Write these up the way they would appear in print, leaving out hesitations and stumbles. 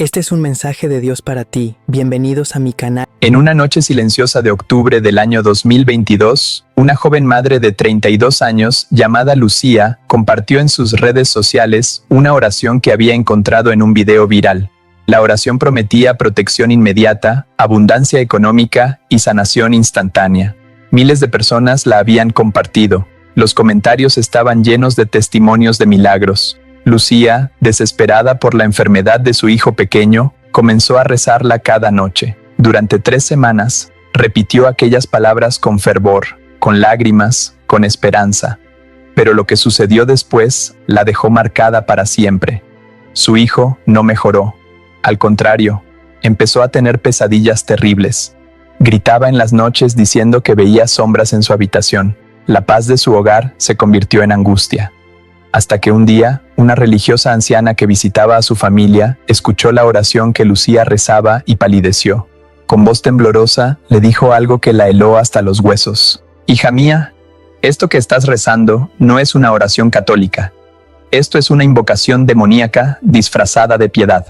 Este es un mensaje de Dios para ti. Bienvenidos a mi canal. En una noche silenciosa de octubre del año 2022, una joven madre de 32 años, llamada Lucía, compartió en sus redes sociales una oración que había encontrado en un video viral. La oración prometía protección inmediata, abundancia económica y sanación instantánea. Miles de personas la habían compartido. Los comentarios estaban llenos de testimonios de milagros. Lucía, desesperada por la enfermedad de su hijo pequeño, comenzó a rezarla cada noche. Durante 3 semanas, repitió aquellas palabras con fervor, con lágrimas, con esperanza. Pero lo que sucedió después la dejó marcada para siempre. Su hijo no mejoró. Al contrario, empezó a tener pesadillas terribles. Gritaba en las noches diciendo que veía sombras en su habitación. La paz de su hogar se convirtió en angustia. Hasta que un día, una religiosa anciana que visitaba a su familia escuchó la oración que Lucía rezaba y palideció. Con voz temblorosa, le dijo algo que la heló hasta los huesos. «Hija mía, esto que estás rezando no es una oración católica. Esto es una invocación demoníaca disfrazada de piedad.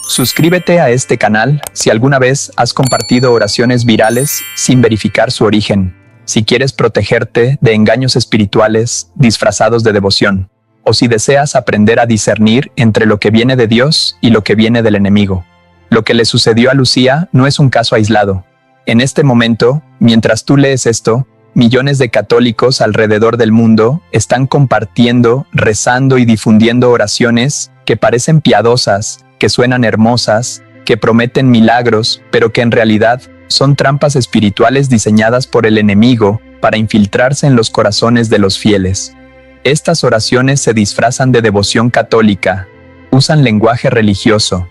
Suscríbete a este canal si alguna vez has compartido oraciones virales sin verificar su origen. Si quieres protegerte de engaños espirituales disfrazados de devoción, o si deseas aprender a discernir entre lo que viene de Dios y lo que viene del enemigo. Lo que le sucedió a Lucía no es un caso aislado. En este momento, mientras tú lees esto, millones de católicos alrededor del mundo están compartiendo, rezando y difundiendo oraciones que parecen piadosas, que suenan hermosas, que prometen milagros, pero que en realidad son trampas espirituales diseñadas por el enemigo para infiltrarse en los corazones de los fieles. Estas oraciones se disfrazan de devoción católica, usan lenguaje religioso,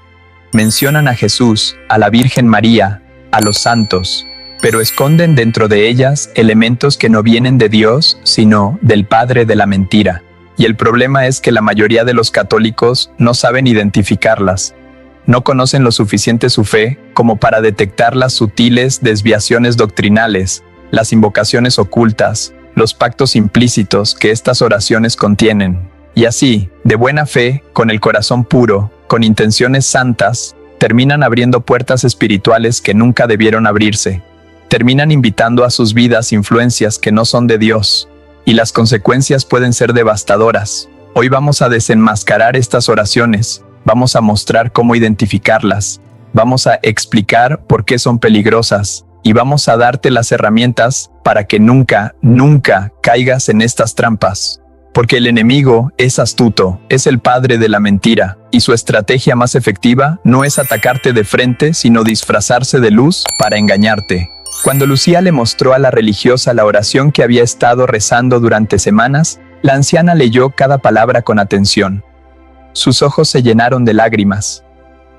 mencionan a Jesús, a la Virgen María, a los santos, pero esconden dentro de ellas elementos que no vienen de Dios, sino del padre de la mentira. Y el problema es que la mayoría de los católicos no saben identificarlas. No conocen lo suficiente su fe como para detectar las sutiles desviaciones doctrinales, las invocaciones ocultas, los pactos implícitos que estas oraciones contienen. Y así, de buena fe, con el corazón puro, con intenciones santas, terminan abriendo puertas espirituales que nunca debieron abrirse. Terminan invitando a sus vidas influencias que no son de Dios. Y las consecuencias pueden ser devastadoras. Hoy vamos a desenmascarar estas oraciones. Vamos a mostrar cómo identificarlas, vamos a explicar por qué son peligrosas y vamos a darte las herramientas para que nunca caigas en estas trampas. Porque el enemigo es astuto, es el padre de la mentira y su estrategia más efectiva no es atacarte de frente, sino disfrazarse de luz para engañarte. Cuando Lucía le mostró a la religiosa la oración que había estado rezando durante semanas, la anciana leyó cada palabra con atención. Sus ojos se llenaron de lágrimas.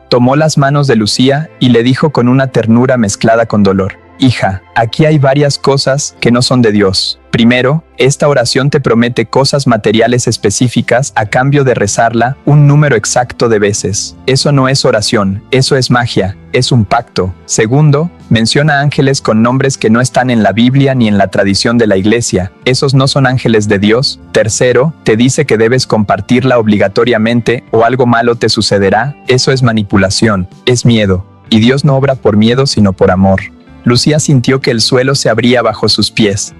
Tomó las manos de Lucía y le dijo con una ternura mezclada con dolor: «Hija, aquí hay varias cosas que no son de Dios. Primero, esta oración te promete cosas materiales específicas a cambio de rezarla un número exacto de veces. Eso no es oración, eso es magia, es un pacto. Segundo, menciona ángeles con nombres que no están en la Biblia ni en la tradición de la iglesia. Esos no son ángeles de Dios. Tercero, te dice que debes compartirla obligatoriamente o algo malo te sucederá. Eso es manipulación, es miedo. Y Dios no obra por miedo sino por amor». Lucía sintió que el suelo se abría bajo sus pies.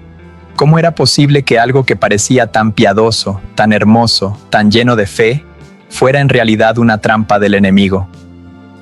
¿Cómo era posible que algo que parecía tan piadoso, tan hermoso, tan lleno de fe, fuera en realidad una trampa del enemigo?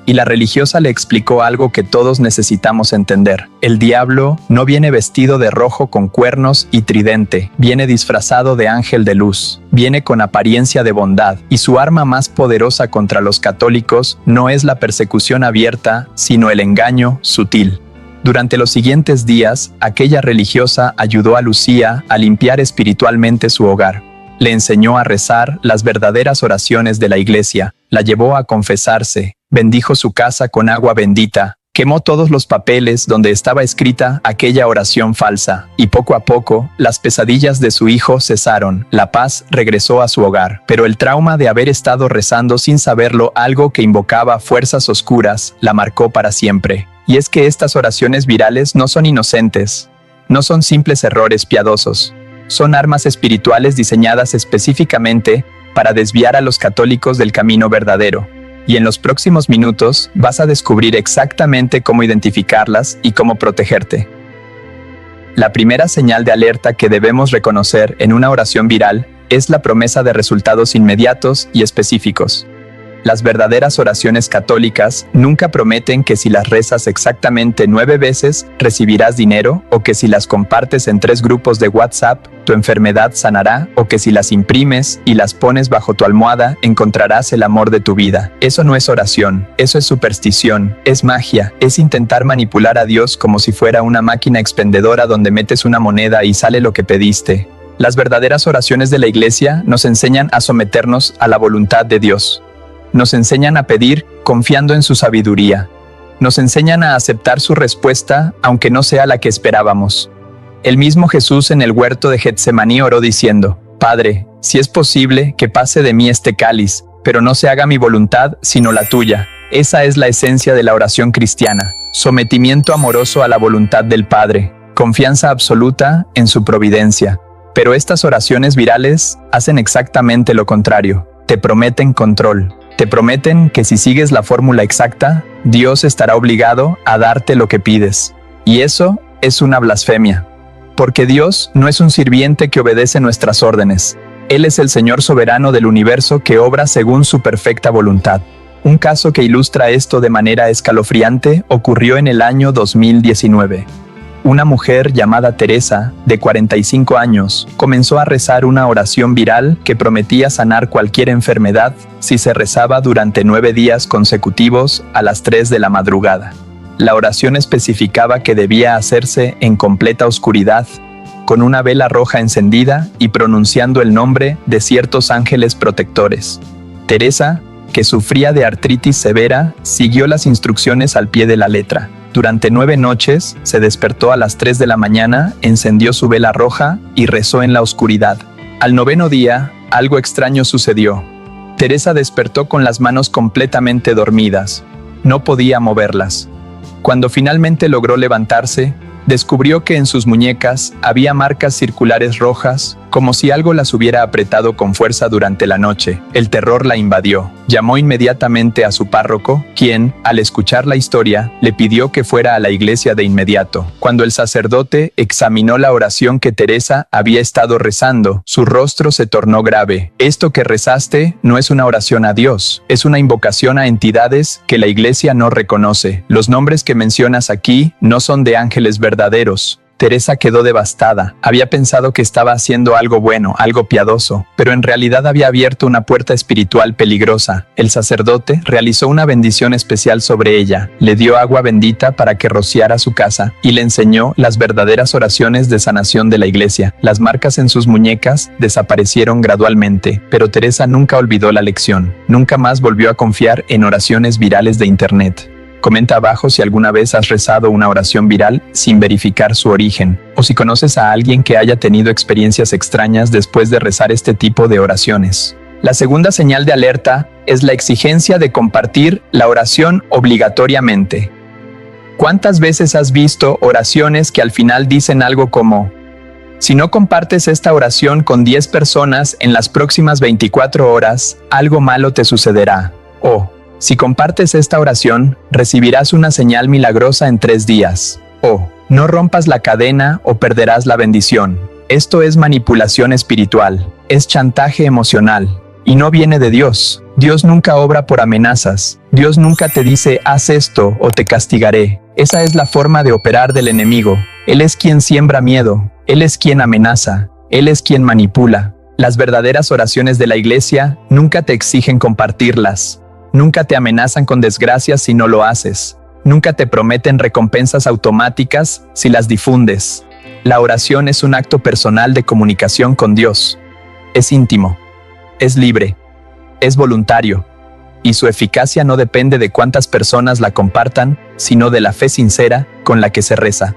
Y la religiosa le explicó algo que todos necesitamos entender. El diablo no viene vestido de rojo con cuernos y tridente, viene disfrazado de ángel de luz, viene con apariencia de bondad, y su arma más poderosa contra los católicos no es la persecución abierta, sino el engaño sutil. Durante los siguientes días, aquella religiosa ayudó a Lucía a limpiar espiritualmente su hogar. Le enseñó a rezar las verdaderas oraciones de la iglesia, la llevó a confesarse, bendijo su casa con agua bendita, quemó todos los papeles donde estaba escrita aquella oración falsa, y poco a poco, las pesadillas de su hijo cesaron, la paz regresó a su hogar. Pero el trauma de haber estado rezando sin saberlo algo que invocaba fuerzas oscuras, la marcó para siempre. Y es que estas oraciones virales no son inocentes, no son simples errores piadosos, son armas espirituales diseñadas específicamente para desviar a los católicos del camino verdadero. Y en los próximos minutos vas a descubrir exactamente cómo identificarlas y cómo protegerte. La primera señal de alerta que debemos reconocer en una oración viral es la promesa de resultados inmediatos y específicos. Las verdaderas oraciones católicas nunca prometen que si las rezas exactamente 9 veces recibirás dinero, o que si las compartes en 3 grupos de WhatsApp tu enfermedad sanará, o que si las imprimes y las pones bajo tu almohada encontrarás el amor de tu vida. Eso no es oración, eso es superstición, es magia, es intentar manipular a Dios como si fuera una máquina expendedora donde metes una moneda y sale lo que pediste. Las verdaderas oraciones de la Iglesia nos enseñan a someternos a la voluntad de Dios. Nos enseñan a pedir confiando en su sabiduría. Nos enseñan a aceptar su respuesta aunque no sea la que esperábamos. El mismo Jesús en el huerto de Getsemaní oró diciendo: Padre, si es posible, que pase de mí este cáliz, pero no se haga mi voluntad sino la tuya. Esa es la esencia de la oración cristiana: sometimiento amoroso a la voluntad del Padre, confianza absoluta en su providencia. Pero estas oraciones virales hacen exactamente lo contrario. Te prometen control. Te prometen que si sigues la fórmula exacta, Dios estará obligado a darte lo que pides. Y eso es una blasfemia. Porque Dios no es un sirviente que obedece nuestras órdenes. Él es el Señor soberano del universo que obra según su perfecta voluntad. Un caso que ilustra esto de manera escalofriante ocurrió en el año 2019. Una mujer llamada Teresa, de 45 años, comenzó a rezar una oración viral que prometía sanar cualquier enfermedad si se rezaba durante 9 días consecutivos a las 3 de la madrugada. La oración especificaba que debía hacerse en completa oscuridad, con una vela roja encendida y pronunciando el nombre de ciertos ángeles protectores. Teresa, que sufría de artritis severa, siguió las instrucciones al pie de la letra. Durante 9 noches, se despertó a las 3 de la mañana, encendió su vela roja y rezó en la oscuridad. Al 9º día, algo extraño sucedió. Teresa despertó con las manos completamente dormidas. No podía moverlas. Cuando finalmente logró levantarse, descubrió que en sus muñecas había marcas circulares rojas, como si algo las hubiera apretado con fuerza durante la noche. El terror la invadió. Llamó inmediatamente a su párroco, quien, al escuchar la historia, le pidió que fuera a la iglesia de inmediato. Cuando el sacerdote examinó la oración que Teresa había estado rezando, su rostro se tornó grave. Esto que rezaste no es una oración a Dios, es una invocación a entidades que la iglesia no reconoce. Los nombres que mencionas aquí no son de ángeles verdaderos. Teresa quedó devastada. Había pensado que estaba haciendo algo bueno, algo piadoso, pero en realidad había abierto una puerta espiritual peligrosa. El sacerdote realizó una bendición especial sobre ella, le dio agua bendita para que rociara su casa y le enseñó las verdaderas oraciones de sanación de la iglesia. Las marcas en sus muñecas desaparecieron gradualmente, pero Teresa nunca olvidó la lección. Nunca más volvió a confiar en oraciones virales de internet. Comenta abajo si alguna vez has rezado una oración viral sin verificar su origen, o si conoces a alguien que haya tenido experiencias extrañas después de rezar este tipo de oraciones. La segunda señal de alerta es la exigencia de compartir la oración obligatoriamente. ¿Cuántas veces has visto oraciones que al final dicen algo como: si no compartes esta oración con 10 personas en las próximas 24 horas, algo malo te sucederá? O: si compartes esta oración, recibirás una señal milagrosa en 3 días. O: no rompas la cadena o perderás la bendición. Esto es manipulación espiritual, es chantaje emocional, y no viene de Dios. Dios nunca obra por amenazas. Dios nunca te dice: haz esto o te castigaré. Esa es la forma de operar del enemigo. Él es quien siembra miedo, él es quien amenaza, él es quien manipula. Las verdaderas oraciones de la iglesia nunca te exigen compartirlas. Nunca te amenazan con desgracias si no lo haces. Nunca te prometen recompensas automáticas si las difundes. La oración es un acto personal de comunicación con Dios. Es íntimo, es libre, es voluntario, y su eficacia no depende de cuántas personas la compartan, sino de la fe sincera con la que se reza.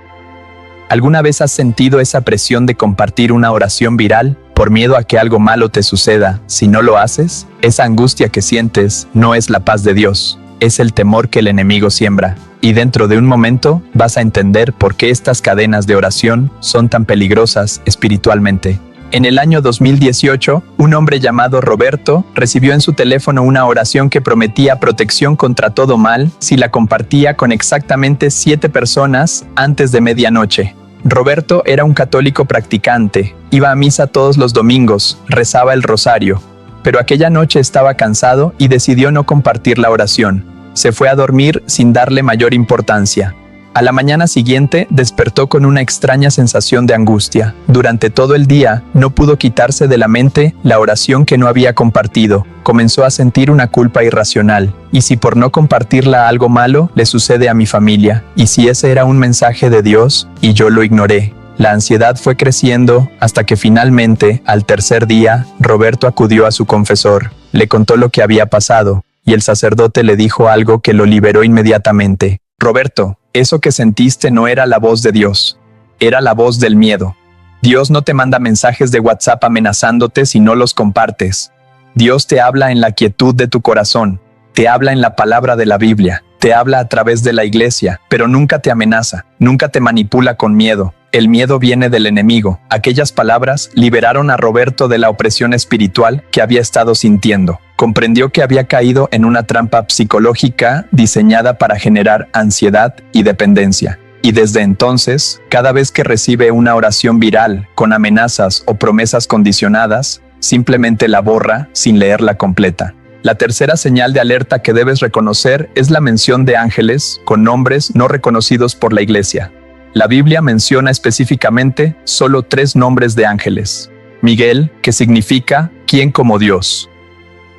¿Alguna vez has sentido esa presión de compartir una oración viral por miedo a que algo malo te suceda si no lo haces? Esa angustia que sientes no es la paz de Dios, es el temor que el enemigo siembra. Y dentro de un momento vas a entender por qué estas cadenas de oración son tan peligrosas espiritualmente. En el año 2018, un hombre llamado Roberto recibió en su teléfono una oración que prometía protección contra todo mal si la compartía con exactamente 7 personas antes de medianoche. Roberto era un católico practicante, iba a misa todos los domingos, rezaba el rosario, pero aquella noche estaba cansado y decidió no compartir la oración. Se fue a dormir sin darle mayor importancia. A la mañana siguiente despertó con una extraña sensación de angustia. Durante todo el día no pudo quitarse de la mente la oración que no había compartido. Comenzó a sentir una culpa irracional. ¿Y si por no compartirla algo malo le sucede a mi familia? ¿Y si ese era un mensaje de Dios y yo lo ignoré? La ansiedad fue creciendo hasta que finalmente, al tercer día, Roberto acudió a su confesor. Le contó lo que había pasado y el sacerdote le dijo algo que lo liberó inmediatamente. Roberto, eso que sentiste no era la voz de Dios, era la voz del miedo. Dios no te manda mensajes de WhatsApp amenazándote si no los compartes. Dios te habla en la quietud de tu corazón, te habla en la palabra de la Biblia, te habla a través de la iglesia, pero nunca te amenaza, nunca te manipula con miedo. El miedo viene del enemigo. Aquellas palabras liberaron a Roberto de la opresión espiritual que había estado sintiendo. Comprendió que había caído en una trampa psicológica diseñada para generar ansiedad y dependencia. Y desde entonces, cada vez que recibe una oración viral con amenazas o promesas condicionadas, simplemente la borra sin leerla completa. La tercera señal de alerta que debes reconocer es la mención de ángeles con nombres no reconocidos por la iglesia. La Biblia menciona específicamente solo 3 nombres de ángeles. Miguel, que significa ¿quién como Dios?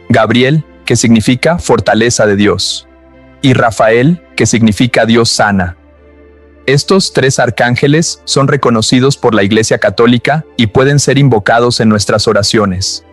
Gabriel, que significa fortaleza de Dios. Y Rafael, que significa Dios sana. Estos 3 arcángeles son reconocidos por la Iglesia Católica y pueden ser invocados en nuestras oraciones.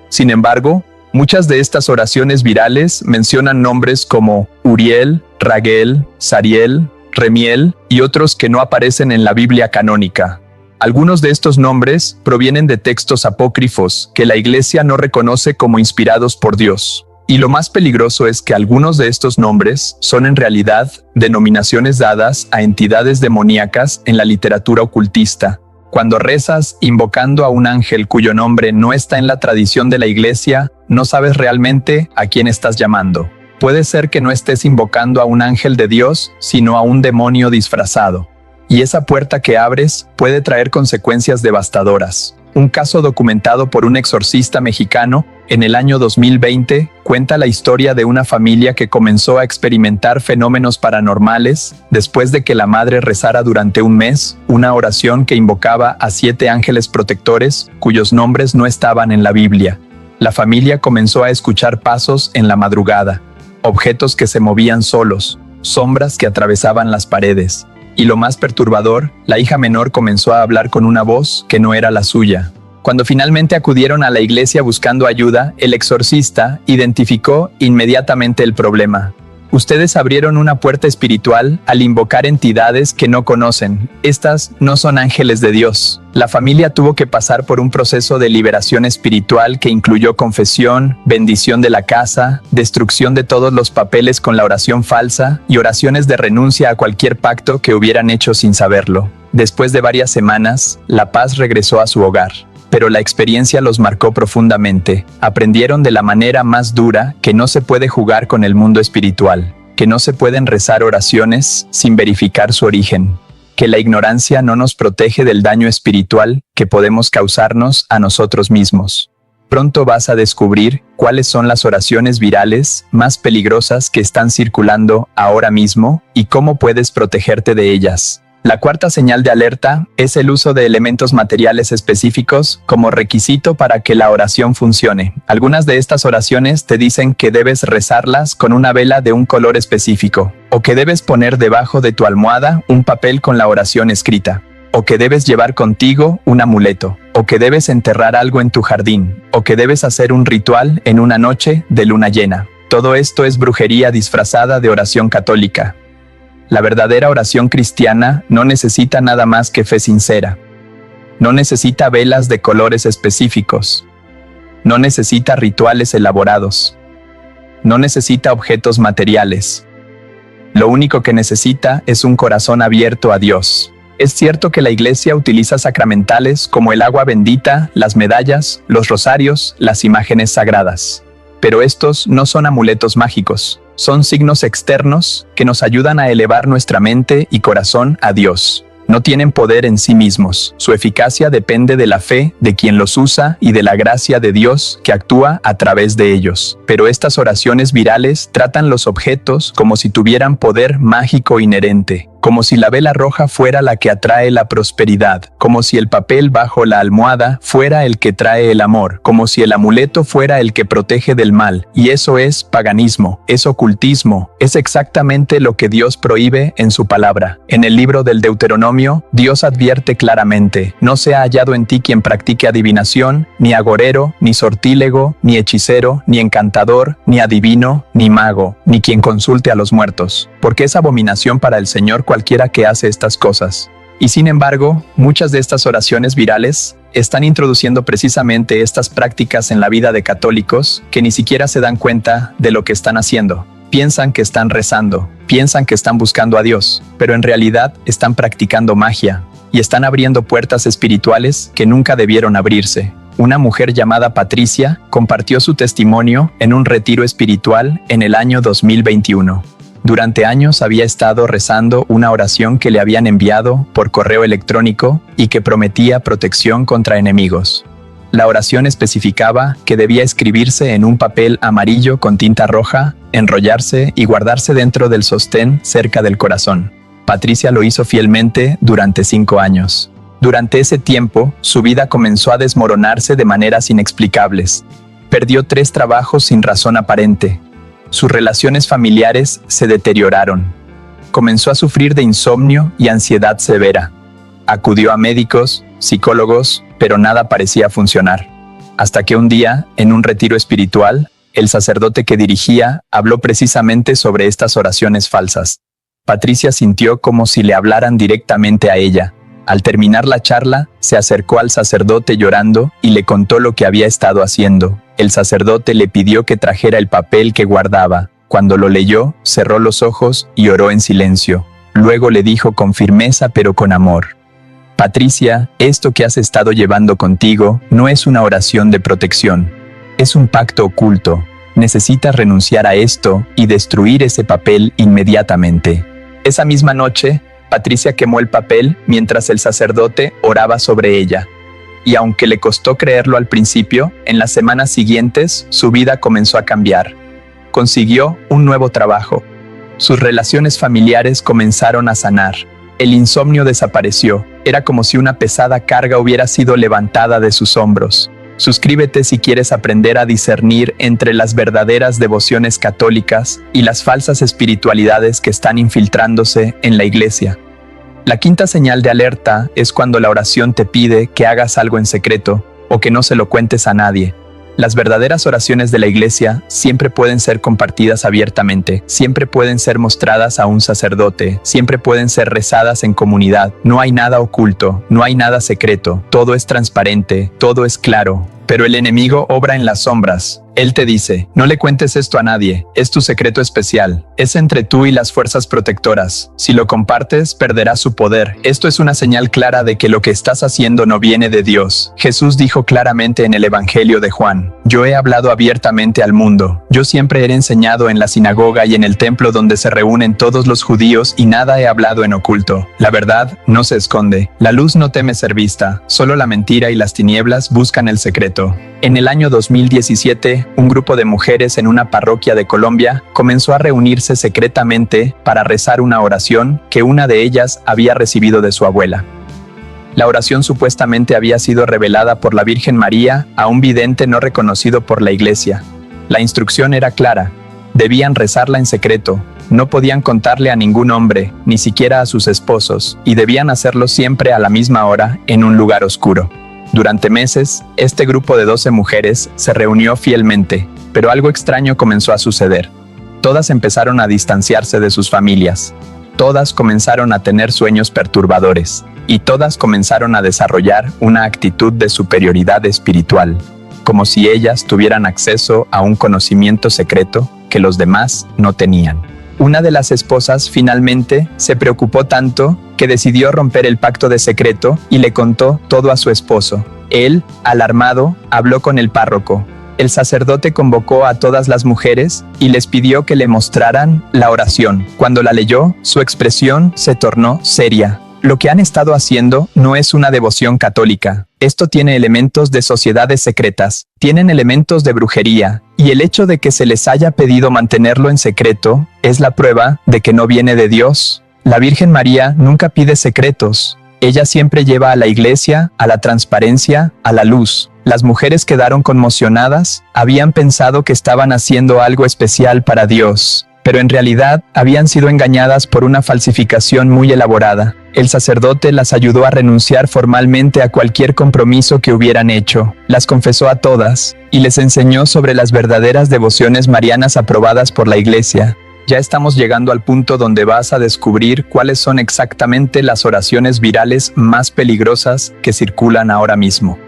Sin embargo, muchas de estas oraciones virales mencionan nombres como Uriel, Raguel, Sariel, Remiel y otros que no aparecen en la Biblia canónica. Algunos de estos nombres provienen de textos apócrifos que la Iglesia no reconoce como inspirados por Dios. Y lo más peligroso es que algunos de estos nombres son en realidad denominaciones dadas a entidades demoníacas en la literatura ocultista. Cuando rezas invocando a un ángel cuyo nombre no está en la tradición de la Iglesia, no sabes realmente a quién estás llamando. Puede ser que no estés invocando a un ángel de Dios, sino a un demonio disfrazado. Y esa puerta que abres puede traer consecuencias devastadoras. Un caso documentado por un exorcista mexicano en el año 2020 cuenta la historia de una familia que comenzó a experimentar fenómenos paranormales después de que la madre rezara durante un mes una oración que invocaba a 7 ángeles protectores cuyos nombres no estaban en la Biblia. La familia comenzó a escuchar pasos en la madrugada, objetos que se movían solos, sombras que atravesaban las paredes. Y lo más perturbador, la hija menor comenzó a hablar con una voz que no era la suya. Cuando finalmente acudieron a la iglesia buscando ayuda, el exorcista identificó inmediatamente el problema. Ustedes abrieron una puerta espiritual al invocar entidades que no conocen. Estas no son ángeles de Dios. La familia tuvo que pasar por un proceso de liberación espiritual que incluyó confesión, bendición de la casa, destrucción de todos los papeles con la oración falsa y oraciones de renuncia a cualquier pacto que hubieran hecho sin saberlo. Después de varias semanas, la paz regresó a su hogar. Pero la experiencia los marcó profundamente. Aprendieron de la manera más dura que no se puede jugar con el mundo espiritual, que no se pueden rezar oraciones sin verificar su origen, que la ignorancia no nos protege del daño espiritual que podemos causarnos a nosotros mismos. Pronto vas a descubrir cuáles son las oraciones virales más peligrosas que están circulando ahora mismo y cómo puedes protegerte de ellas. La cuarta señal de alerta es el uso de elementos materiales específicos como requisito para que la oración funcione. Algunas de estas oraciones te dicen que debes rezarlas con una vela de un color específico, o que debes poner debajo de tu almohada un papel con la oración escrita, o que debes llevar contigo un amuleto, o que debes enterrar algo en tu jardín, o que debes hacer un ritual en una noche de luna llena. Todo esto es brujería disfrazada de oración católica. La verdadera oración cristiana no necesita nada más que fe sincera. No necesita velas de colores específicos. No necesita rituales elaborados. No necesita objetos materiales. Lo único que necesita es un corazón abierto a Dios. Es cierto que la Iglesia utiliza sacramentales como el agua bendita, las medallas, los rosarios, las imágenes sagradas. Pero estos no son amuletos mágicos, son signos externos que nos ayudan a elevar nuestra mente y corazón a Dios. No tienen poder en sí mismos, su eficacia depende de la fe de quien los usa y de la gracia de Dios que actúa a través de ellos. Pero estas oraciones virales tratan los objetos como si tuvieran poder mágico inherente, como si la vela roja fuera la que atrae la prosperidad, como si el papel bajo la almohada fuera el que trae el amor, como si el amuleto fuera el que protege del mal. Y eso es paganismo, es ocultismo, es exactamente lo que Dios prohíbe en su palabra. En el libro del Deuteronomio, Dios advierte claramente: no se ha hallado en ti quien practique adivinación, ni agorero, ni sortílego, ni hechicero, ni encantador, ni adivino, ni mago, ni quien consulte a los muertos, porque es abominación para el Señor cualquiera que hace estas cosas. Y sin embargo, muchas de estas oraciones virales están introduciendo precisamente estas prácticas en la vida de católicos que ni siquiera se dan cuenta de lo que están haciendo. Piensan que están rezando, piensan que están buscando a Dios, pero en realidad están practicando magia y están abriendo puertas espirituales que nunca debieron abrirse. Una mujer llamada Patricia compartió su testimonio en un retiro espiritual en el año 2021. Durante años había estado rezando una oración que le habían enviado por correo electrónico y que prometía protección contra enemigos. La oración especificaba que debía escribirse en un papel amarillo con tinta roja, enrollarse y guardarse dentro del sostén cerca del corazón. Patricia lo hizo fielmente durante 5 años. Durante ese tiempo, su vida comenzó a desmoronarse de maneras inexplicables. Perdió 3 trabajos sin razón aparente. Sus relaciones familiares se deterioraron. Comenzó a sufrir de insomnio y ansiedad severa. Acudió a médicos, psicólogos, pero nada parecía funcionar. Hasta que un día, en un retiro espiritual, el sacerdote que dirigía habló precisamente sobre estas oraciones falsas. Patricia sintió como si le hablaran directamente a ella. Al terminar la charla, se acercó al sacerdote llorando y le contó lo que había estado haciendo. El sacerdote le pidió que trajera el papel que guardaba. Cuando lo leyó, cerró los ojos y oró en silencio. Luego le dijo con firmeza pero con amor: Patricia, esto que has estado llevando contigo no es una oración de protección. Es un pacto oculto. Necesitas renunciar a esto y destruir ese papel inmediatamente. Esa misma noche, Patricia quemó el papel mientras el sacerdote oraba sobre ella. Y aunque le costó creerlo al principio, en las semanas siguientes su vida comenzó a cambiar. Consiguió un nuevo trabajo. Sus relaciones familiares comenzaron a sanar. El insomnio desapareció. Era como si una pesada carga hubiera sido levantada de sus hombros. Suscríbete si quieres aprender a discernir entre las verdaderas devociones católicas y las falsas espiritualidades que están infiltrándose en la iglesia. La quinta señal de alerta es cuando la oración te pide que hagas algo en secreto o que no se lo cuentes a nadie. Las verdaderas oraciones de la iglesia siempre pueden ser compartidas abiertamente, siempre pueden ser mostradas a un sacerdote, siempre pueden ser rezadas en comunidad. No hay nada oculto, no hay nada secreto, todo es transparente, todo es claro. Pero el enemigo obra en las sombras. Él te dice: no le cuentes esto a nadie, es tu secreto especial, es entre tú y las fuerzas protectoras. Si lo compartes, perderás su poder. Esto es una señal clara de que lo que estás haciendo no viene de Dios. Jesús dijo claramente en el Evangelio de Juan: yo he hablado abiertamente al mundo. Yo siempre he enseñado en la sinagoga y en el templo donde se reúnen todos los judíos y nada he hablado en oculto. La verdad no se esconde. La luz no teme ser vista, solo la mentira y las tinieblas buscan el secreto. En el año 2017, un grupo de mujeres en una parroquia de Colombia comenzó a reunirse secretamente para rezar una oración que una de ellas había recibido de su abuela. La oración supuestamente había sido revelada por la Virgen María a un vidente no reconocido por la iglesia. La instrucción era clara: debían rezarla en secreto, no podían contarle a ningún hombre, ni siquiera a sus esposos, y debían hacerlo siempre a la misma hora, en un lugar oscuro. Durante meses, este grupo de 12 mujeres se reunió fielmente, pero algo extraño comenzó a suceder. Todas empezaron a distanciarse de sus familias. Todas comenzaron a tener sueños perturbadores, y todas comenzaron a desarrollar una actitud de superioridad espiritual, como si ellas tuvieran acceso a un conocimiento secreto que los demás no tenían. Una de las esposas finalmente se preocupó tanto que decidió romper el pacto de secreto y le contó todo a su esposo. Él, alarmado, habló con el párroco. El sacerdote convocó a todas las mujeres y les pidió que le mostraran la oración. Cuando la leyó, su expresión se tornó seria. Lo que han estado haciendo no es una devoción católica. Esto tiene elementos de sociedades secretas, tienen elementos de brujería, y el hecho de que se les haya pedido mantenerlo en secreto es la prueba de que no viene de Dios. La Virgen María nunca pide secretos. Ella siempre lleva a la iglesia, a la transparencia, a la luz. Las mujeres quedaron conmocionadas, habían pensado que estaban haciendo algo especial para Dios, pero en realidad habían sido engañadas por una falsificación muy elaborada. El sacerdote las ayudó a renunciar formalmente a cualquier compromiso que hubieran hecho, las confesó a todas, y les enseñó sobre las verdaderas devociones marianas aprobadas por la Iglesia. Ya estamos llegando al punto donde vas a descubrir cuáles son exactamente las oraciones virales más peligrosas que circulan ahora mismo.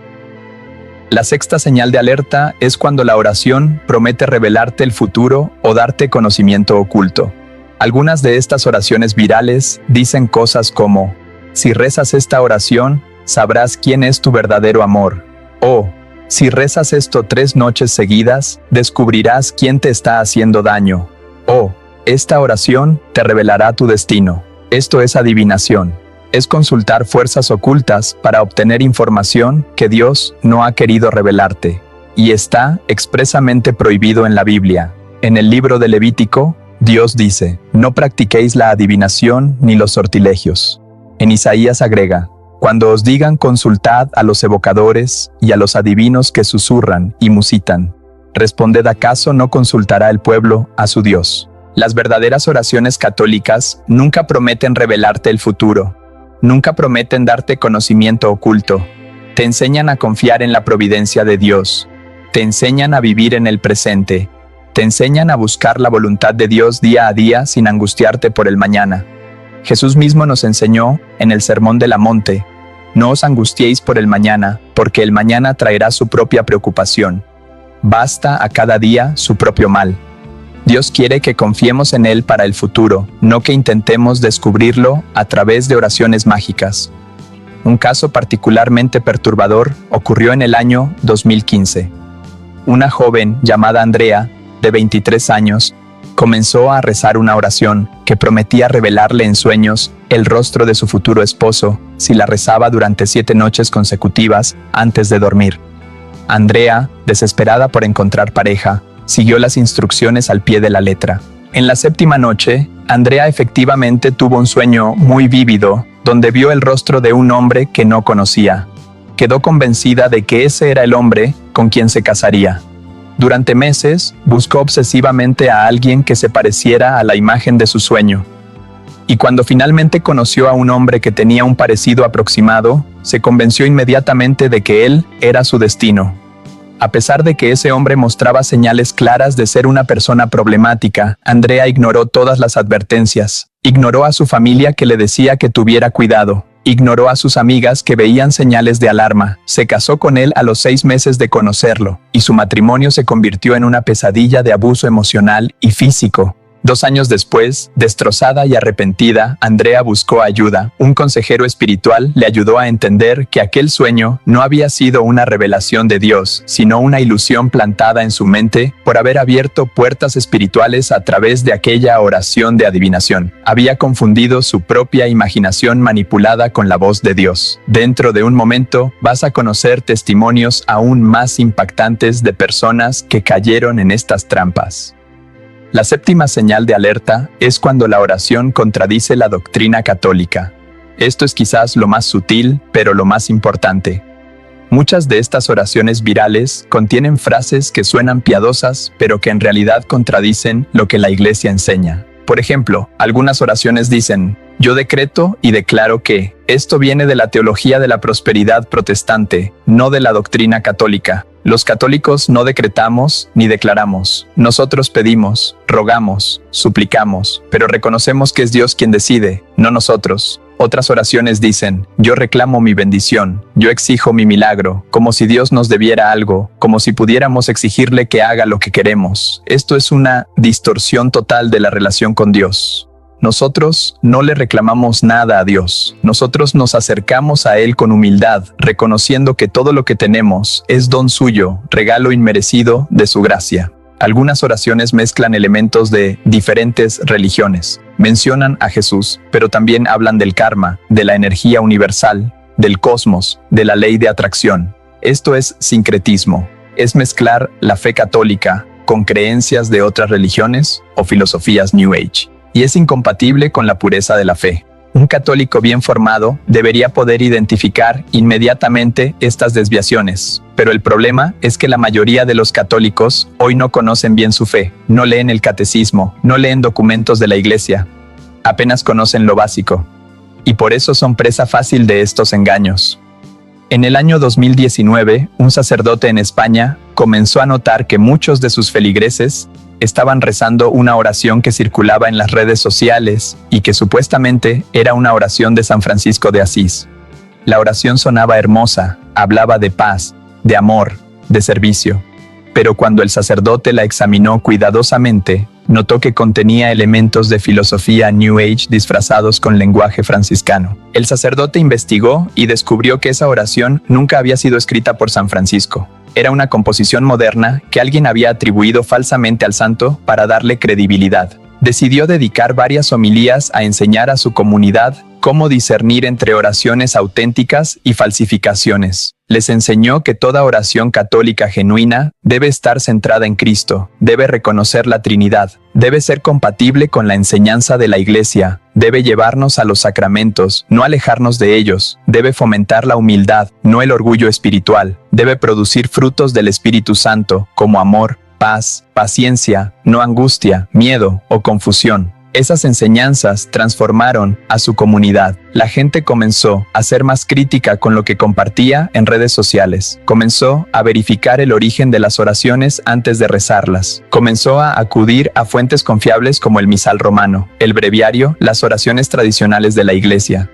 La sexta señal de alerta es cuando la oración promete revelarte el futuro o darte conocimiento oculto. Algunas de estas oraciones virales dicen cosas como: si rezas esta oración, sabrás quién es tu verdadero amor. O, si rezas esto 3 noches seguidas, descubrirás quién te está haciendo daño. O, esta oración te revelará tu destino. Esto es adivinación. Es consultar fuerzas ocultas para obtener información que Dios no ha querido revelarte. Y está expresamente prohibido en la Biblia. En el libro de Levítico, Dios dice: no practiquéis la adivinación ni los sortilegios. En Isaías agrega: cuando os digan consultad a los evocadores y a los adivinos que susurran y musitan, responded, ¿acaso no consultará el pueblo a su Dios? Las verdaderas oraciones católicas nunca prometen revelarte el futuro. Nunca prometen darte conocimiento oculto. Te enseñan a confiar en la providencia de Dios. Te enseñan a vivir en el presente. Te enseñan a buscar la voluntad de Dios día a día sin angustiarte por el mañana. Jesús mismo nos enseñó, en el Sermón del Monte: no os angustiéis por el mañana, porque el mañana traerá su propia preocupación. Basta a cada día su propio mal. Dios quiere que confiemos en Él para el futuro, no que intentemos descubrirlo a través de oraciones mágicas. Un caso particularmente perturbador ocurrió en el año 2015. Una joven llamada Andrea, de 23 años, comenzó a rezar una oración que prometía revelarle en sueños el rostro de su futuro esposo si la rezaba durante 7 noches consecutivas antes de dormir. Andrea, desesperada por encontrar pareja, siguió las instrucciones al pie de la letra. En la 7ª noche, Andrea efectivamente tuvo un sueño muy vívido, donde vio el rostro de un hombre que no conocía. Quedó convencida de que ese era el hombre con quien se casaría. Durante meses, buscó obsesivamente a alguien que se pareciera a la imagen de su sueño. Y cuando finalmente conoció a un hombre que tenía un parecido aproximado, se convenció inmediatamente de que él era su destino. A pesar de que ese hombre mostraba señales claras de ser una persona problemática, Andrea ignoró todas las advertencias. Ignoró a su familia que le decía que tuviera cuidado. Ignoró a sus amigas que veían señales de alarma. Se casó con él a los 6 meses de conocerlo, y su matrimonio se convirtió en una pesadilla de abuso emocional y físico. 2 años después, destrozada y arrepentida, Andrea buscó ayuda. Un consejero espiritual le ayudó a entender que aquel sueño no había sido una revelación de Dios, sino una ilusión plantada en su mente por haber abierto puertas espirituales a través de aquella oración de adivinación. Había confundido su propia imaginación manipulada con la voz de Dios. Dentro de un momento vas a conocer testimonios aún más impactantes de personas que cayeron en estas trampas. La 7ª señal de alerta es cuando la oración contradice la doctrina católica. Esto es quizás lo más sutil, pero lo más importante. Muchas de estas oraciones virales contienen frases que suenan piadosas, pero que en realidad contradicen lo que la Iglesia enseña. Por ejemplo, algunas oraciones dicen: yo decreto y declaro que. Esto viene de la teología de la prosperidad protestante, no de la doctrina católica. Los católicos no decretamos ni declaramos. Nosotros pedimos, rogamos, suplicamos, pero reconocemos que es Dios quien decide, no nosotros. Otras oraciones dicen: yo reclamo mi bendición, yo exijo mi milagro, como si Dios nos debiera algo, como si pudiéramos exigirle que haga lo que queremos. Esto es una distorsión total de la relación con Dios. Nosotros no le reclamamos nada a Dios. Nosotros nos acercamos a Él con humildad, reconociendo que todo lo que tenemos es don suyo, regalo inmerecido de su gracia. Algunas oraciones mezclan elementos de diferentes religiones. Mencionan a Jesús, pero también hablan del karma, de la energía universal, del cosmos, de la ley de atracción. Esto es sincretismo. Es mezclar la fe católica con creencias de otras religiones o filosofías New Age. Y es incompatible con la pureza de la fe. Un católico bien formado debería poder identificar inmediatamente estas desviaciones. Pero el problema es que la mayoría de los católicos hoy no conocen bien su fe, no leen el catecismo, no leen documentos de la iglesia, apenas conocen lo básico. Y por eso son presa fácil de estos engaños. En el año 2019, un sacerdote en España comenzó a notar que muchos de sus feligreses estaban rezando una oración que circulaba en las redes sociales y que supuestamente era una oración de San Francisco de Asís. La oración sonaba hermosa, hablaba de paz, de amor, de servicio. Pero cuando el sacerdote la examinó cuidadosamente, notó que contenía elementos de filosofía New Age disfrazados con lenguaje franciscano. El sacerdote investigó y descubrió que esa oración nunca había sido escrita por San Francisco. Era una composición moderna que alguien había atribuido falsamente al santo para darle credibilidad. Decidió dedicar varias homilías a enseñar a su comunidad cómo discernir entre oraciones auténticas y falsificaciones. Les enseñó que toda oración católica genuina debe estar centrada en Cristo, debe reconocer la Trinidad, debe ser compatible con la enseñanza de la Iglesia, debe llevarnos a los sacramentos, no alejarnos de ellos, debe fomentar la humildad, no el orgullo espiritual, debe producir frutos del Espíritu Santo, como amor, paz, paciencia, no angustia, miedo o confusión. Esas enseñanzas transformaron a su comunidad. La gente comenzó a ser más crítica con lo que compartía en redes sociales. Comenzó a verificar el origen de las oraciones antes de rezarlas. Comenzó a acudir a fuentes confiables como el misal romano, el breviario, las oraciones tradicionales de la iglesia.